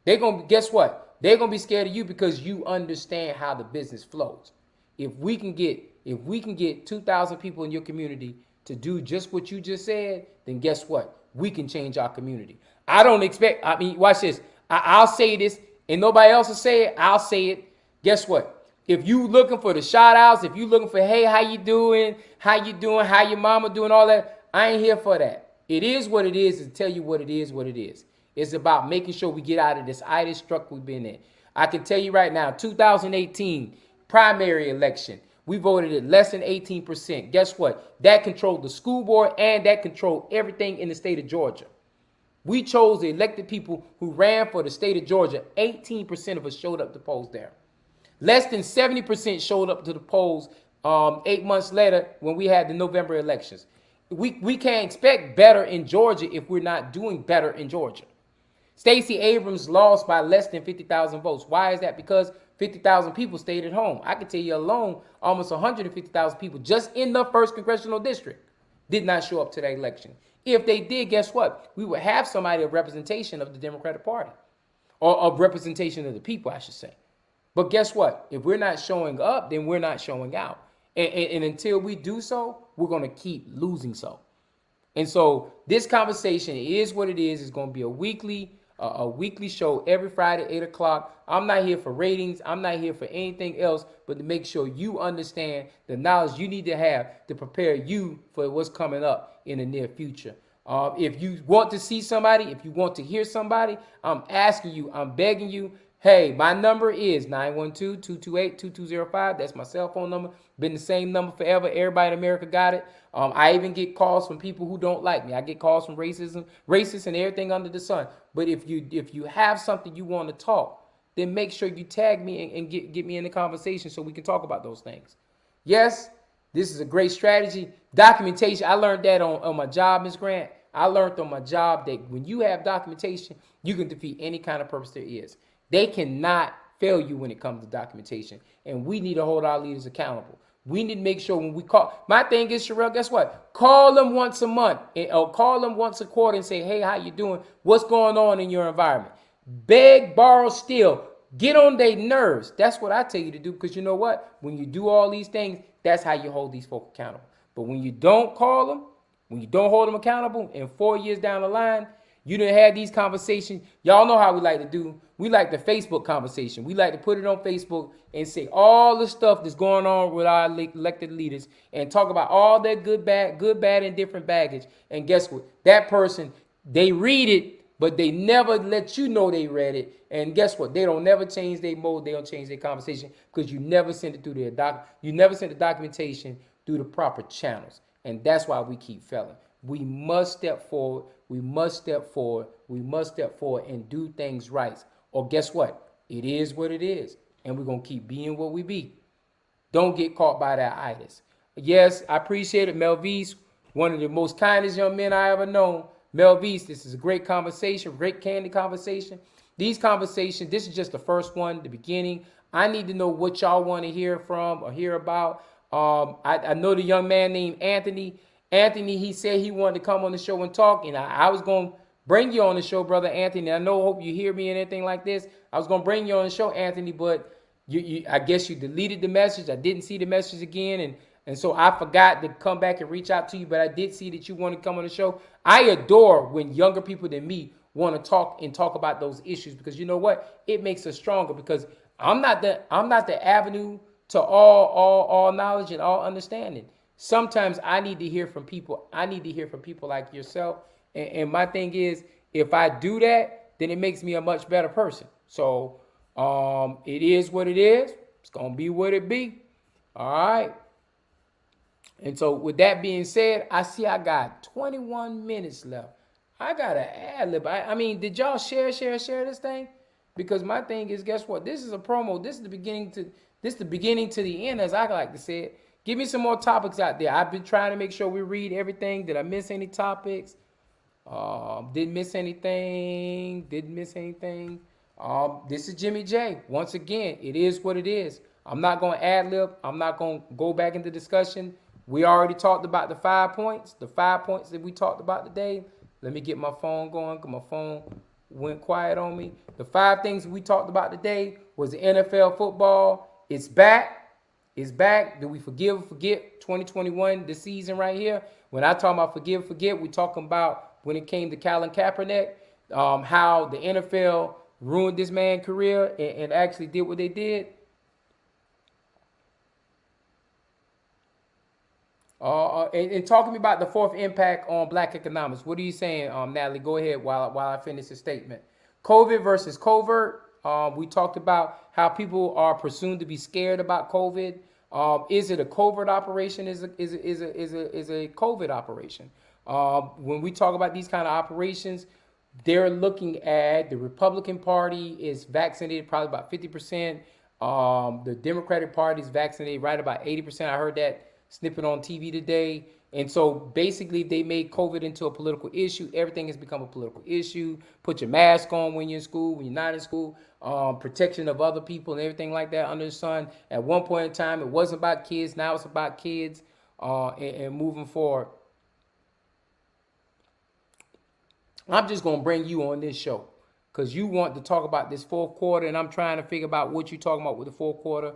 They're gonna be scared of you because you understand how the business flows. If we can get 2,000 people in your community to do just what you just said, then guess what? We can change our community. I don't expect. I mean, watch this. I'll say this, and nobody else will say it. I'll say it. Guess what? If you looking for the shout outs, if you looking for, hey, how you doing? How you doing? How your mama doing? All that. I ain't here for that. It is what it is to tell you what it is, what it is. It's about making sure we get out of this itis struck we've been in. I can tell you right now, 2018 primary election, we voted at less than 18%. Guess what? That controlled the school board and that controlled everything in the state of Georgia. We chose the elected people who ran for the state of Georgia. 18% of us showed up to polls there. Less than 70% showed up to the polls 8 months later when we had the November elections. We can't expect better in Georgia if we're not doing better in Georgia. Stacey Abrams lost by less than 50,000 votes. Why is that? Because 50,000 people stayed at home. I can tell you alone, almost 150,000 people just in the 1st Congressional District did not show up to that election. If they did, guess what? We would have somebody of representation of the Democratic Party, or of representation of the people, I should say. But guess what? If we're not showing up, then we're not showing out. And until we do so, we're going to keep losing so. And so this conversation is what it is. It's going to be a weekly show every Friday, 8 o'clock. I'm not here for ratings. I'm not here for anything else but to make sure you understand the knowledge you need to have to prepare you for what's coming up in the near future. If you want to see somebody, if you want to hear somebody, I'm asking you, I'm begging you, hey, my number is 912-228-2205. That's my cell phone number. Been the same number forever. Everybody in America got it. I even get calls from people who don't like me. I get calls from racists and everything under the sun. But if you have something you want to talk, then make sure you tag me and get me in the conversation so we can talk about those things. Yes, this is a great strategy. Documentation, I learned that on my job, Ms. Grant. I learned on my job that when you have documentation, you can defeat any kind of purpose there is. They cannot fail you when it comes to documentation. And we need to hold our leaders accountable. We need to make sure when we call. My thing is, Sherelle, guess what? Call them once a month or call them once a quarter and say, hey, how you doing? What's going on in your environment? Beg, borrow, steal. Get on their nerves. That's what I tell you to do, because you know what? When you do all these things, that's how you hold these folk accountable. But when you don't call them, when you don't hold them accountable, and 4 years down the line, you done had these conversations. Y'all know how we like to do. We like the Facebook conversation. We like to put it on Facebook and say all the stuff that's going on with our elected leaders and talk about all that good, bad, and different baggage. And guess what? That person, they read it, but they never let you know they read it. And guess what? They don't never change their mode. They don't change their conversation because you never sent it through their you never sent the documentation through the proper channels. And that's why we keep failing. We must step forward. We must step forward. We must step forward and do things right. Or guess what? It is what it is. And we're going to keep being what we be. Don't get caught by that itis. Yes, I appreciate it. Melvise, one of the most kindest young men I ever known. Melvise, this is a great conversation, great candid conversation. These conversations, this is just the first one, the beginning. I need to know what y'all want to hear from or hear about. I know the young man named Anthony. Anthony, he said he wanted to come on the show and talk, and I was going to bring you on the show, Brother Anthony. I hope you hear me and anything like this. I was going to bring you on the show, Anthony, but I guess you deleted the message. I didn't see the message again, and so I forgot to come back and reach out to you, but I did see that you want to come on the show. I adore when younger people than me want to talk about those issues, because you know what? It makes us stronger, because I'm not the avenue to all knowledge and all understanding. Sometimes I need to hear from people. I need to hear from people like yourself. And my thing is, if I do that, then it makes me a much better person. So it is what it is. It's going to be what it be. All right. And so with that being said, I see I got 21 minutes left. I got to ad lib. I mean, did y'all share this thing? Because my thing is, guess what? This is a promo. This is the beginning to the end, as I like to say it. Give me some more topics out there. I've been trying to make sure we read everything. Did I miss any topics? Didn't miss anything. Didn't miss anything. This is Jimmy J. Once again, it is what it is. I'm not going to ad lib. I'm not going to go back into discussion. We already talked about the 5 points. The 5 points that we talked about today. Let me get my phone going because my phone went quiet on me. The 5 things we talked about today was the NFL football. It's back. It's back. Do we forgive or forget 2021, the season right here? When I talk about forgive, forget, we're talking about when it came to Colin Kaepernick, how the NFL ruined this man's career and actually did what they did. And talk to me about the fourth impact on black economics. What are you saying, Natalie? Go ahead while I finish the statement. COVID versus covert. We talked about how people are presumed to be scared about COVID. Is it a covert operation? Is a COVID operation? When we talk about these kind of operations, they're looking at the Republican Party is vaccinated probably about 50%. The Democratic Party is vaccinated right about 80%. I heard that snippet on TV today. And so basically they made COVID into a political issue. Everything has become a political issue. Put your mask on when you're in school, when you're not in school, protection of other people and everything like that under the sun. At one point in time, it wasn't about kids. Now it's about kids and moving forward. I'm just going to bring you on this show because you want to talk about this fourth quarter, and I'm trying to figure out what you're talking about with the fourth quarter.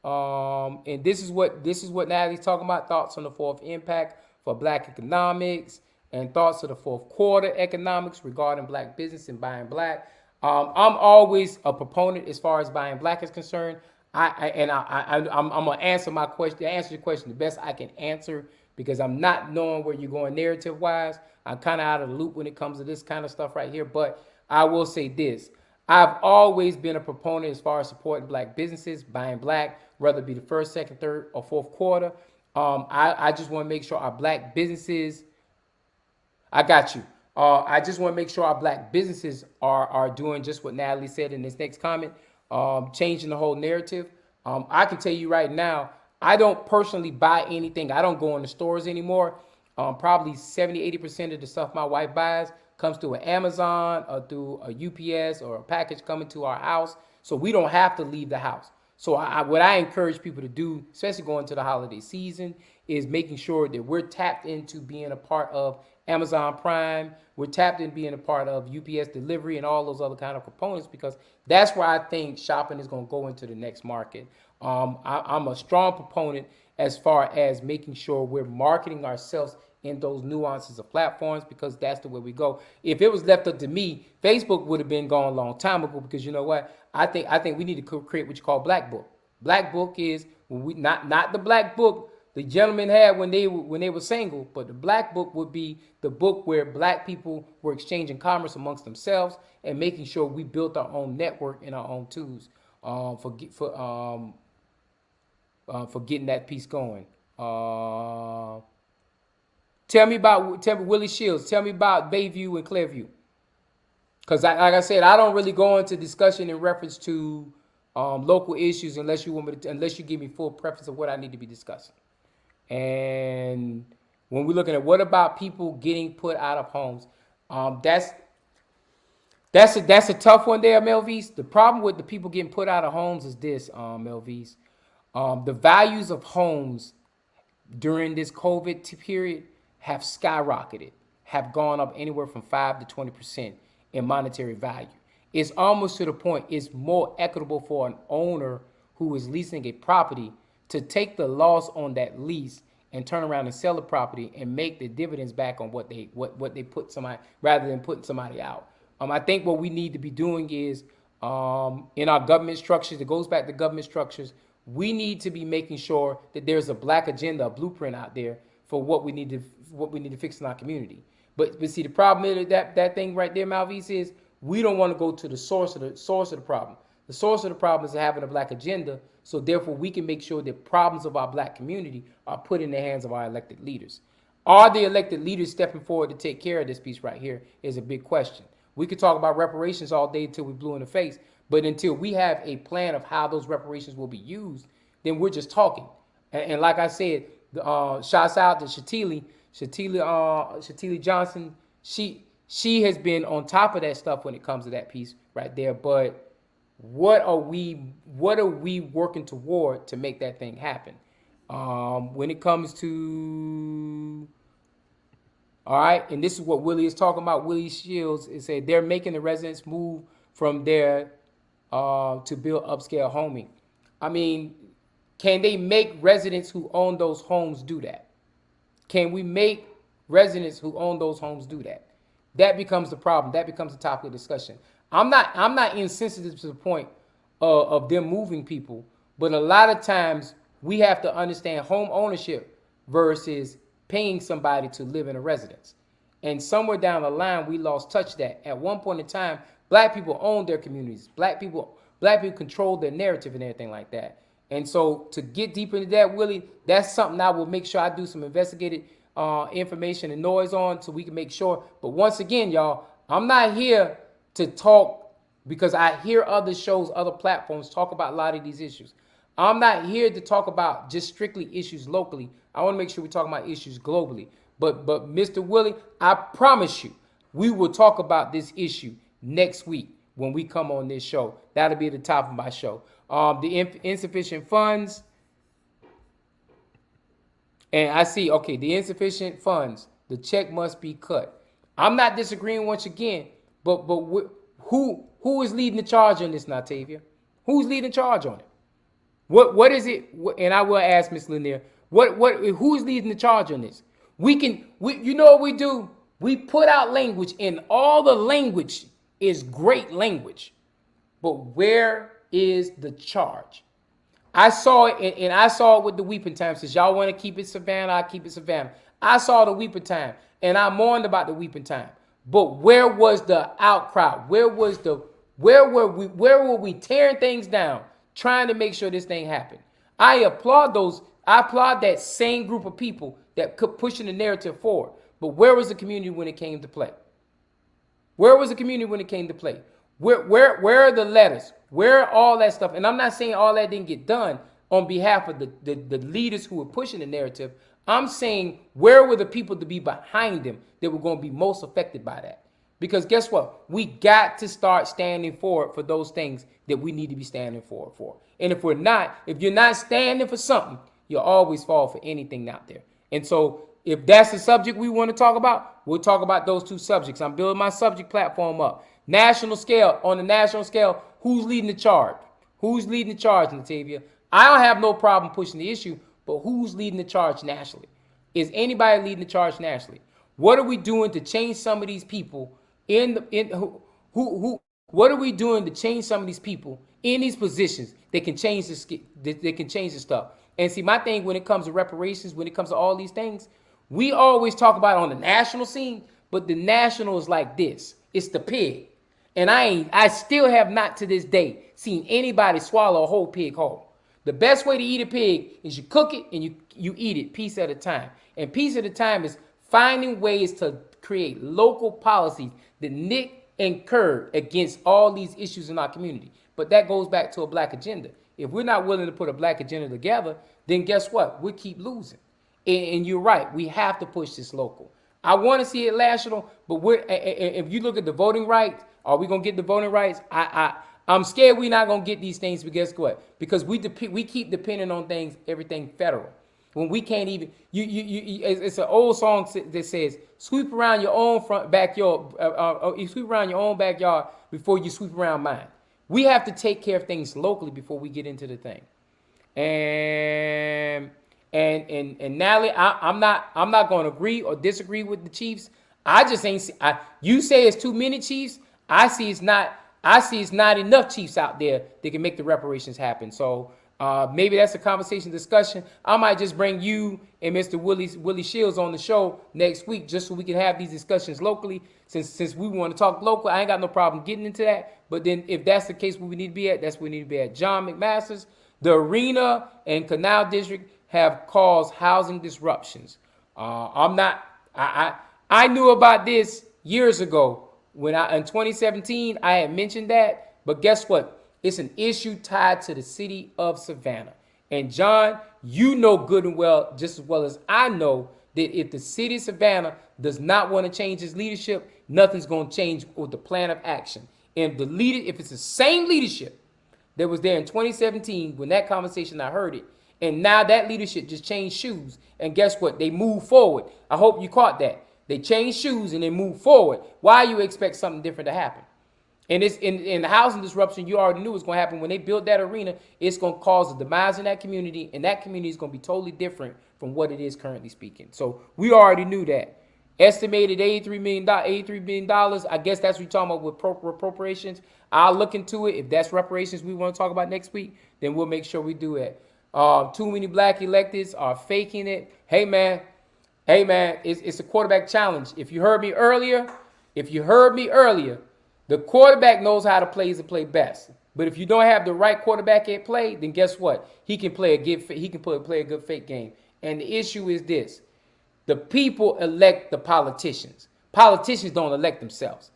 And this is what Natalie's talking about, thoughts on the fourth impact for black economics and thoughts of the fourth quarter economics regarding black business and buying black. I'm always a proponent as far as buying black is concerned. I'm gonna answer your question the best I can answer because I'm not knowing where you're going narrative wise. I'm kind of out of the loop when it comes to this kind of stuff right here, but I will say this. I've always been a proponent as far as supporting black businesses, buying black, whether it be the first, second, third, or fourth quarter. I just want to make sure our black businesses, I got you. I just want to make sure our black businesses are doing just what Natalie said in this next comment, changing the whole narrative. I can tell you right now, I don't personally buy anything. I don't go in the stores anymore. Probably 70-80% of the stuff my wife buys comes through an Amazon or through a UPS or a package coming to our house. So we don't have to leave the house. So what I encourage people to do, especially going to the holiday season, is making sure that we're tapped into being a part of Amazon Prime. We're tapped in being a part of UPS delivery and all those other kind of components because that's where I think shopping is going to go into the next market. I'm a strong proponent as far as making sure we're marketing ourselves in those nuances of platforms because that's the way we go. If it was left up to me, Facebook would have been gone a long time ago because you know what? I think we need to create what you call Black Book. Black Book is when we not the Black Book the gentlemen had when they were single, but the Black Book would be the book where black people were exchanging commerce amongst themselves and making sure we built our own network and our own tools for getting that piece going. Tell me Willie Shields. Tell me about Bayview and Clearview. Because like I said, I don't really go into discussion in reference to local issues unless you give me full preference of what I need to be discussing. And when we're looking at what about people getting put out of homes, that's a tough one there, Melvise. The problem with the people getting put out of homes is this, Melvise. The values of homes during this COVID period have skyrocketed, have gone up anywhere from 5 to 20% in monetary value. It's almost to the point it's more equitable for an owner who is leasing a property to take the loss on that lease and turn around and sell the property and make the dividends back on what they put somebody rather than putting somebody out. I think what we need to be doing is in our government structures, it goes back to government structures, we need to be making sure that there's a black agenda, a blueprint out there for what we need to fix in our community. But see, the problem is that thing right there, Malvise, is we don't want to go to the source of the problem. The source of the problem is having a black agenda. So therefore, we can make sure that problems of our black community are put in the hands of our elected leaders. Are the elected leaders stepping forward to take care of this piece right here is a big question. We could talk about reparations all day until we blue in the face, but until we have a plan of how those reparations will be used, then we're just talking. And like I said, shouts out to Shatili Johnson. She has been on top of that stuff when it comes to that piece right there. But what are we working toward to make that thing happen? When it comes to, all right, and this is what Willie is talking about. Willie Shields is saying they're making the residents move from there to build upscale homing. I mean, can they make residents who own those homes do that? Can we make residents who own those homes do that? That becomes the problem. That becomes the topic of discussion. I'm not insensitive to the point of them moving people, but a lot of times we have to understand home ownership versus paying somebody to live in a residence. And somewhere down the line, we lost touch of that. At one point in time, black people owned their communities. Black people controlled their narrative and everything like that. And so to get deep into that, Willie, that's something I will make sure I do some investigated information and noise on so we can make sure. But once again, y'all, I'm not here to talk because I hear other shows, other platforms talk about a lot of these issues. I'm not here to talk about just strictly issues locally. I want to make sure we're talking about issues globally. But Mr. Willie, I promise you, we will talk about this issue next week when we come on this show. That'll be at the top of my show. The insufficient funds. And I see, okay, the insufficient funds, the check must be cut. I'm not disagreeing once again, but who is leading the charge on this, Natavia? Who's leading the charge on it? What is it? And I will ask Ms. Lanier, who's leading the charge on this? You know what we do? We put out language, and all the language is great language. But where is the charge? I saw it, and I saw it with the weeping time. Since y'all want to keep it Savannah, I keep it Savannah. I saw the weeping time, and I mourned about the weeping time. But where was the outcry? Where were we tearing things down, trying to make sure this thing happened? I applaud that same group of people that kept pushing the narrative forward. But where was the community when it came to play? Where was the community when it came to play? Where are the letters? Where are all that stuff? And I'm not saying all that didn't get done on behalf of the leaders who were pushing the narrative. I'm saying where were the people to be behind them that were going to be most affected by that? Because guess what? We got to start standing forward for those things that we need to be standing forward for. And if you're not standing for something, you'll always fall for anything out there. And so if that's the subject we want to talk about, we'll talk about those two subjects. I'm building my subject platform up. National scale, on the national scale, who's leading the charge? Who's leading the charge, Natavia? I don't have no problem pushing the issue, but who's leading the charge nationally? Is anybody leading the charge nationally? What are we doing to change some of these people what are we doing to change some of these people in these positions that can change the stuff? And see, my thing when it comes to reparations, when it comes to all these things, we always talk about it on the national scene, but the national is like this. It's the pig. And I still have not to this day seen anybody swallow a whole pig whole. The best way to eat a pig is you cook it and you eat it piece at a time. And piece at a time is finding ways to create local policies that nick and curb against all these issues in our community. But that goes back to a black agenda. If we're not willing to put a black agenda together, then guess what? We'll keep losing. And you're right. We have to push this local. I want to see it national, but if you look at the voting rights, are we going to get the voting rights? I'm scared we're not going to get these things, but guess what? Because we keep depending on everything federal. When we can't even, it's an old song that says, sweep around your own backyard, you sweep around your own backyard before you sweep around mine. We have to take care of things locally before we get into the thing. And Natalie, I'm not going to agree or disagree with the Chiefs. I just ain't. You say it's too many Chiefs. I see it's not enough Chiefs out there that can make the reparations happen. So Maybe that's a conversation discussion. I might just bring you and Mr. Willie Shields on the show next week just so we can have these discussions locally. Since we want to talk local, I ain't got no problem getting into that. But then if that's the case where we need to be at, that's where we need to be at. John McMaster's, the Arena and Canal District have caused housing disruptions. I knew about this years ago when in 2017 I had mentioned that, but guess what? It's an issue tied to the city of Savannah. And John, you know good and well, just as well as I know, that if the city of Savannah does not want to change its leadership, nothing's going to change with the plan of action. And if it's the same leadership that was there in 2017 when that conversation I heard it, and now that leadership just changed shoes, and guess what? They moved forward. I hope you caught that. They changed shoes and they moved forward. Why you expect something different to happen? And it's in the housing disruption, you already knew it was going to happen. When they built that arena, it's going to cause a demise in that community, and that community is going to be totally different from what it is currently speaking. So we already knew that. Estimated $83 million. I guess that's what you're talking about with appropriations. I'll look into it. If that's reparations we want to talk about next week, then we'll make sure we do it. Too many black electeds are faking it. Hey, man, it's a quarterback challenge. If you heard me earlier, the quarterback knows how to play best. But if you don't have the right quarterback at play, then guess what? He can play a good fake game. And the issue is this. The people elect the politicians. Politicians don't elect themselves.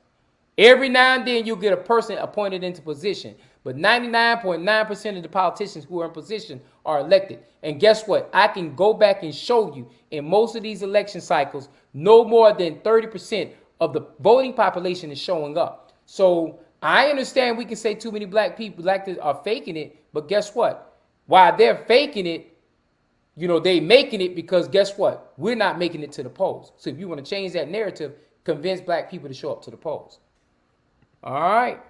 Every now and then you'll get a person appointed into position. But 99.9% of the politicians who are in position are elected. And guess what? I can go back and show you in most of these election cycles, no more than 30% of the voting population is showing up. So I understand we can say too many black people are faking it, but guess what? While they're faking it, they making it because guess what? We're not making it to the polls. So if you want to change that narrative, convince black people to show up to the polls. All right.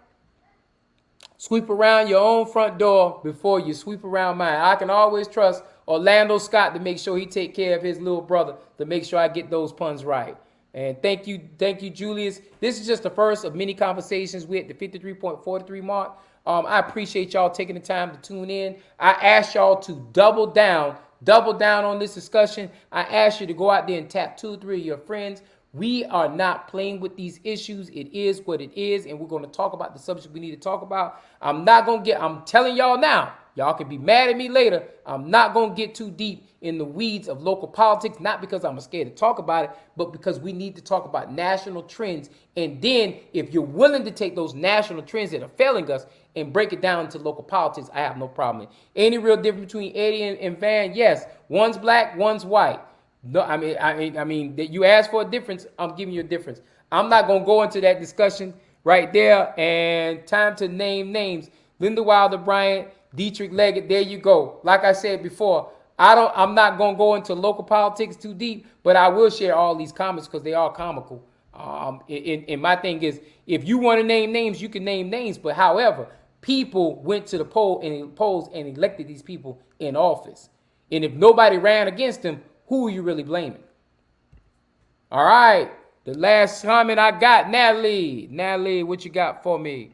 Sweep around your own front door before you sweep around mine. I can always trust Orlando Scott to make sure he take care of his little brother, to make sure I get those puns right. And thank you, Julius. This is just the first of many conversations. We're at the 53.43 mark. I appreciate y'all taking the time to tune in. I asked y'all to double down on this discussion. I asked you to go out there and tap 2 or 3 of your friends. We are not playing with these issues. It is what it is, and we're going to talk about the subject we need to talk about. I'm telling y'all now, y'all can be mad at me later. I'm not going to get too deep in the weeds of local politics, not because I'm scared to talk about it, but because we need to talk about national trends. And then if you're willing to take those national trends that are failing us and break it down to local politics, I have no problem. Any real difference between Eddie and Van? Yes. One's black, one's white. No, I mean that you asked for a difference, I'm giving you a difference. I'm not going to go into that discussion right there. And time to name names. Linda Wilder Bryant, Dietrich Leggett, there you go. Like I said before, I'm not going to go into local politics too deep, but I will share all these comments because they are comical. And my thing is, if you want to name names, you can name names. But however, people went to the polls and elected these people in office. And if nobody ran against them, who are you really blaming? All right. The last comment I got, Natalie. Natalie, what you got for me?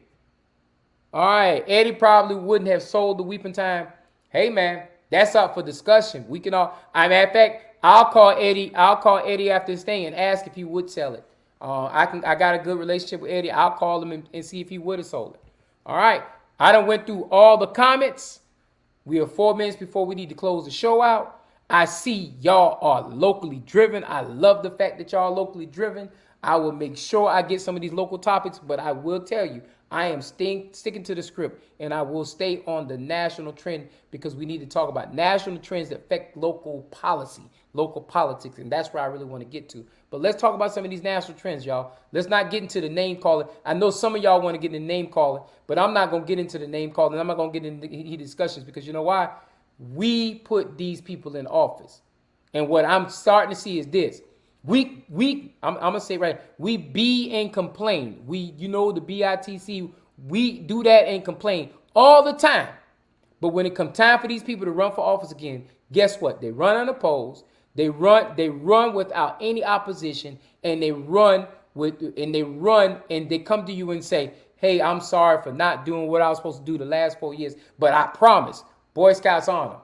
All right. Eddie probably wouldn't have sold the Weeping Time. Hey, man, that's up for discussion. We can all, matter of fact, I'll call Eddie after this thing and ask if he would sell it. I got a good relationship with Eddie. I'll call him and see if he would have sold it. All right. I done went through all the comments. We are 4 minutes before we need to close the show out. I see y'all are locally driven. I love the fact that y'all are locally driven. I will make sure I get some of these local topics, but I will tell you, I am sticking to the script, and I will stay on the national trend because we need to talk about national trends that affect local policy, local politics, and that's where I really want to get to. But let's talk about some of these national trends, y'all. Let's not get into the name calling. I know some of y'all want to get into name calling, but I'm not going to get into the name calling. I'm not going to get into heated discussions because you know why? We put these people in office. And what I'm starting to see is this. I'm going to say right, we be and complain. The BITC, we do that and complain all the time. But when it comes time for these people to run for office again, guess what? They run unopposed. They run without any opposition, and they come to you and say, hey, I'm sorry for not doing what I was supposed to do the last 4 years, but I promise Boy Scouts honor.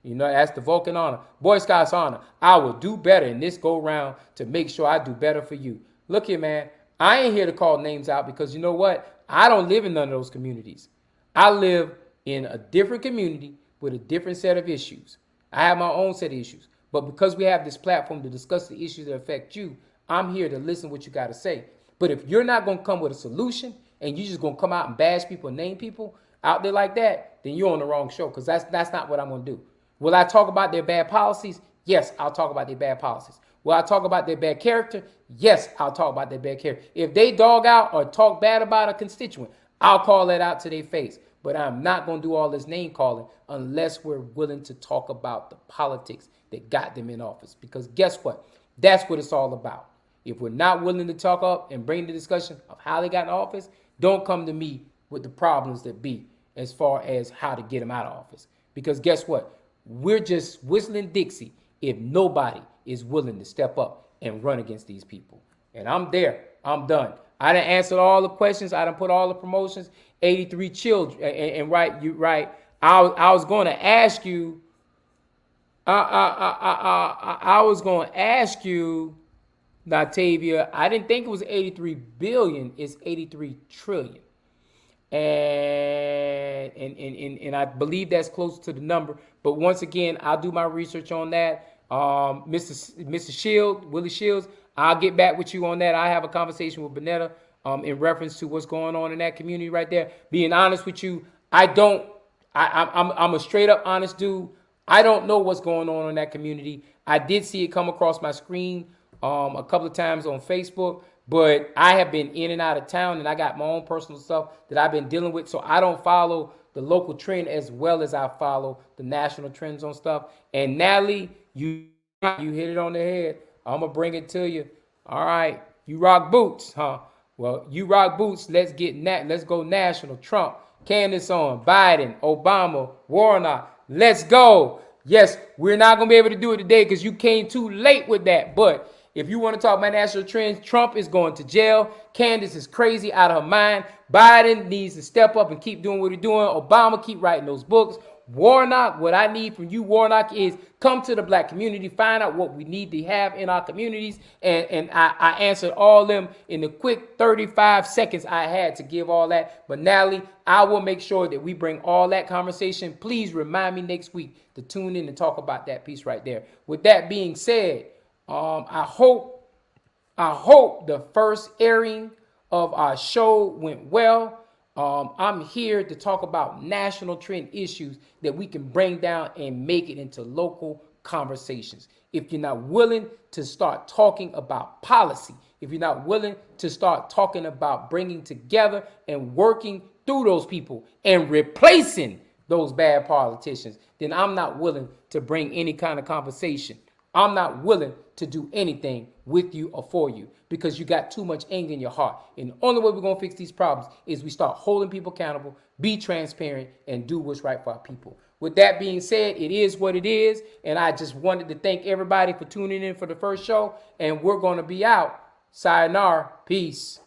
You know, that's the Vulcan honor. Boy Scouts honor. I will do better in this go round to make sure I do better for you. Look here, man. I ain't here to call names out because you know what? I don't live in none of those communities. I live in a different community with a different set of issues. I have my own set of issues. But because we have this platform to discuss the issues that affect you, I'm here to listen to what you got to say. But if you're not going to come with a solution and you're just going to come out and bash people and name people out there like that, then you're on the wrong show because that's not what I'm going to do. Will I talk about their bad policies? Yes, I'll talk about their bad policies. Will I talk about their bad character? Yes, I'll talk about their bad character. If they dog out or talk bad about a constituent, I'll call that out to their face. But I'm not going to do all this name calling unless we're willing to talk about the politics that got them in office. Because guess what? That's what it's all about. If we're not willing to talk up and bring the discussion of how they got in office, don't come to me with the problems that be as far as how to get them out of office. Because guess what? We're just whistling Dixie if nobody is willing to step up and run against these people. And I'm there. I'm done. I done answered all the questions. I done put all the promotions. 83 children. And right, you right. I was going to ask you. I was going to ask you, Natavia. I didn't think it was 83 billion. It's 83 trillion. And I believe that's close to the number. But once again, I'll do my research on that. Mr. Shield, Willie Shields, I'll get back with you on that. I have a conversation with Bonetta in reference to what's going on in that community right there. Being honest with you, I'm a straight up honest dude. I don't know what's going on in that community. I did see it come across my screen a couple of times on Facebook. But I have been in and out of town, and I got my own personal stuff that I've been dealing with. So I don't follow the local trend as well as I follow the national trends on stuff. And Natalie, you hit it on the head. I'm going to bring it to you. All right. You rock boots, huh? Well, you rock boots. Let's go national. Trump, Candace on, Biden, Obama, Warnock. Let's go. Yes, we're not going to be able to do it today because you came too late with that. But if you want to talk about national trends, Trump is going to jail. Candace is crazy out of her mind. Biden needs to step up and keep doing what he's doing. Obama, keep writing those books. Warnock, what I need from you, Warnock, is come to the black community, find out what we need to have in our communities. And I answered all of them in the quick 35 seconds I had to give all that. But Natalie, I will make sure that we bring all that conversation. Please remind me next week to tune in and talk about that piece right there. With that being said, I hope the first airing of our show went well. I'm here to talk about national trend issues that we can bring down and make it into local conversations. If you're not willing to start talking about policy, if you're not willing to start talking about bringing together and working through those people and replacing those bad politicians, then I'm not willing to bring any kind of conversation. I'm not willing to do anything with you or for you because you got too much anger in your heart. And the only way we're going to fix these problems is we start holding people accountable, be transparent, and do what's right for our people. With that being said, it is what it is. And I just wanted to thank everybody for tuning in for the first show. And we're going to be out. Sayonara. Peace.